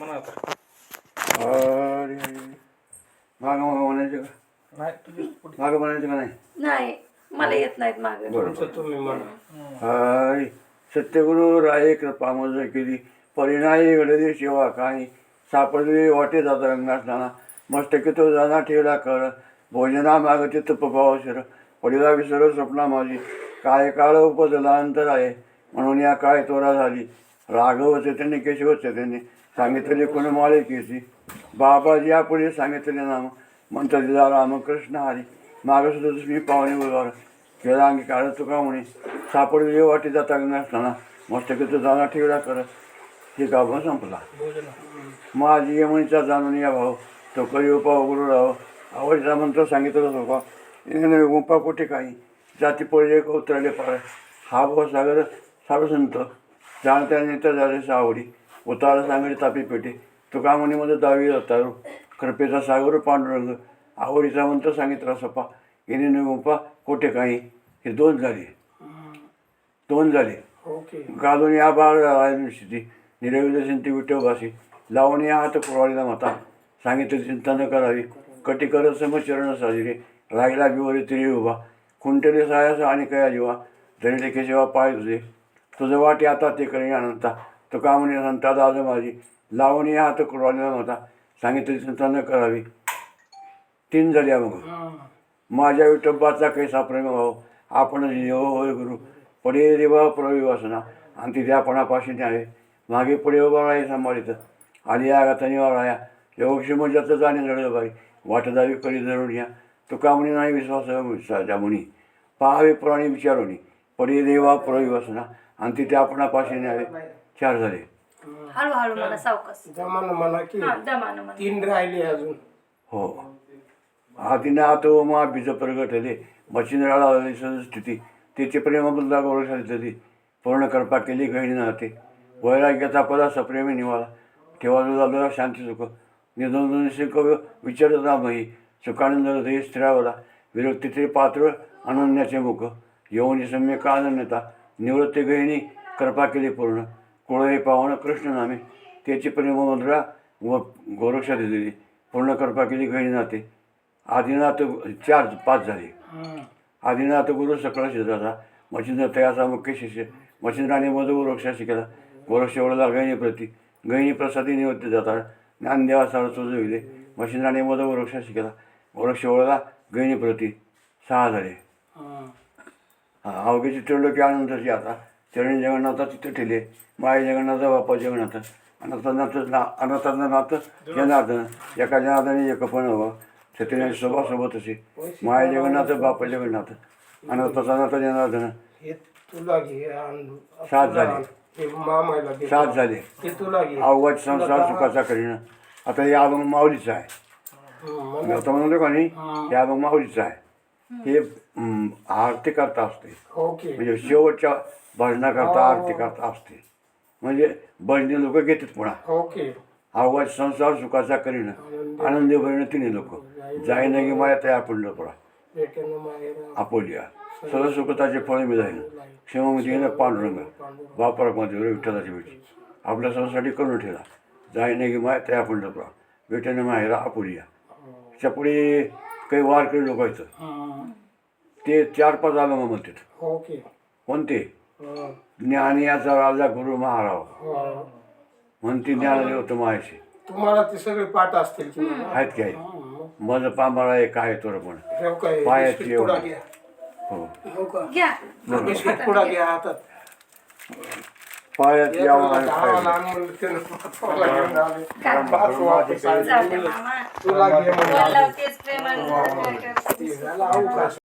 म्हणा आता. अरे मागं मागं म्हणायचं का? नाही तुझी पुढे मागं म्हणायचं का नाही? नाही मला येत नाहीत मागे. तुमचं तुम्ही म्हणा. हाय सत्यगुरु राये कृपा मज केली परिणाई घडली सेवा काही सापडली वाटे जाता रंगासताना मस्तकी तो जाना ठेवला कर भोजना माग चित्त पपाव शिर पडिला विसर स्वप्ना माझी काय काळ उपजला अंतर आहे म्हणून या काय तोरा झाली राघव चैतन्य केशव चैतन्य सांगितले कोण माळे केसी बाबाजी यापुढे सांगितले नाम मंत्र दिला रामकृष्ण हरी माग सुद्धा तुम्ही पाहुणे बरोबर केला अंगी काढत तुका म्हणे सापडले वाटे जाता नसताना मस्तकी तो जाना ठेवला कर हे गाभा संपला माझी यमुनीचा जाणून या भाऊ तो करी उपा गुरु राव आवडीचा मंत्र सांगितलं होता इंग्रज गुंपा कुठे काही जाती पडले उतरले पार हा भाऊ सागर साधुसंत जाणत्या नेत्या झाले सावडी उतारा सांगडी तापी पेटे तुका म्हणीमध्ये दावी अवतारू कृपेचा सागर पांडुरंग आवडीचा मंत्र सांगितला सपा येणे गुंपा कुठे काही हे दोन झाले ओके घालून या बाळ निश्चिती निरविद सिंती विठोबाशी लावून या हात पुरवाडीला माता सांगितले चिंता न करावी कटी करत समचरण साजिरे राहिला बिवरी तिरी उभा खुंटेले सायास आणि कया जीवा धरिले केशवा पाय तुझं वाटे आता ते करी अनंता तो कामणी संता दाज माझी लावून या हात कुरवाडीला माता सांगितले चिंता न करावी तीन झाल्या मग माझ्या विठोबाचा कैसा प्रेम भाऊ आपण हो होय गुरु पडे देवा प्रविवासना आणि तिथे आपणापाशी न्यावे मागे पुढे उभा राही सांभाळीत आली या गातानी वाळाया योगक्षेम जातं जाणे लढलं बाई वाटदावी करी धरून या तुका म्हणी नाही विश्वास मुनी पाहावे प्राणी विचारोनी पडे देवा प्रविवासना आणि तिथे आपणापाशी न्यावे चार झाले हळूहळू मला सावकाश. जमाना म्हणा की हा दमानं म्हणा. 3 राहिले अजून. हो आतीने आतो मा बीज प्रगटले मच्छिंद्राला स्थिती तिचे प्रेमाबद्दल गौरव सांगितली पूर्ण कृपा केली गहिणी नाते वैराग्याचा पदा सप्रेमी निवाला ठेवा झालं शांती सुख निधन शिक विचारत नामही सुखानंद हृदय स्थिरावला विरक्तीचे पात्र अनन्याचे मुख यवनी सम्यक अनन्यता निवृत्ती गहिणी कृपा केली पूर्ण कुळ हे पावन कृष्ण नामे त्याची प्रेममुद्रा व गोरक्षा दिलेली पूर्ण कृपा केली गहिणी नाते आदिनाथ 4-5 झाले आदिनाथ गुरु सकळ शिजाचा मच्छिंद्र तयाचा मुख्य शिष्य मच्छिंद्राने मधु वृक्षा शिकला वृक्ष ओळला गहिणी प्रती गहिणी प्रसादी निवृत्त जातात ज्ञानदेवा सार चोजविले मच्छिंद्राने मधु वृक्षा शिकला वृक्ष ओळला गहिणी प्रती 6 झाले अवघ्याची त्रिलोकी आनंदाची आता चरणी जगन्नाथा तिथे ठेले माय जगन्नाथ बापा जगन्नाथ अनाथाचं नाथ जनार्दन एका जनार्दने एक पण हवं सत्यनारायण सोबत असे माय जगन्नाथ बापा जगन्नाथ अनाथाचा नाथ जनार्दन हे तुला घे आणि 7 झाले हे मामाला दे. 7 झाले हे तुला घे. अवघात संसार सुखाचा करीन आता हे अभंग माऊलीचं आहे आता म्हणतो का नाही हे अभंग माऊलीचं आहे हे आरती करता असते ओके म्हणजे शेवटच्या भजनाकरता आरती करता असते म्हणजे भजनी लोक घेतात पुन्हा ओके अवघात संसार सुखाचा करीन आनंदी भरण तिने लोक जाय नगी माया तया पुढलं पडा भेटेन माहेर आपोलिया सर्व सुखताचे फळ मिळाले क्षममध्ये पांडुरंग वापरामध्ये विठ्ठलाची भेटी आपल्या संसासाठी करून ठेवला जाय नगी माया तया पुढलं पडा भेटेन माहेरा आपोलिया त्याच्या पुढे काही वारकरी लोक आहेत ते 4-5 अभंग म्हणतात ओके कोणते ज्ञानियाचा राजा गुरु महाराव म्हणते ज्ञान होतं मायाशी तुम्हाला ते सगळे पाठ असतील की आहेत की आहेत मज पांबळा एक आहे तोर पण हो काय पायाची बिस्किट पुडा एवढं. घ्या हो हो का घ्या. बिस्किट पुडा घ्या हातात पायात यावं आणि दहा पायात. लहान मुलं त्यानं पाचवाला घेऊन आले. काय? पाच वापस आले. जाऊ दे मामा. तुला घे म्हणून बोलला आले. तेच प्रेमाने. ते झालं अवकाश.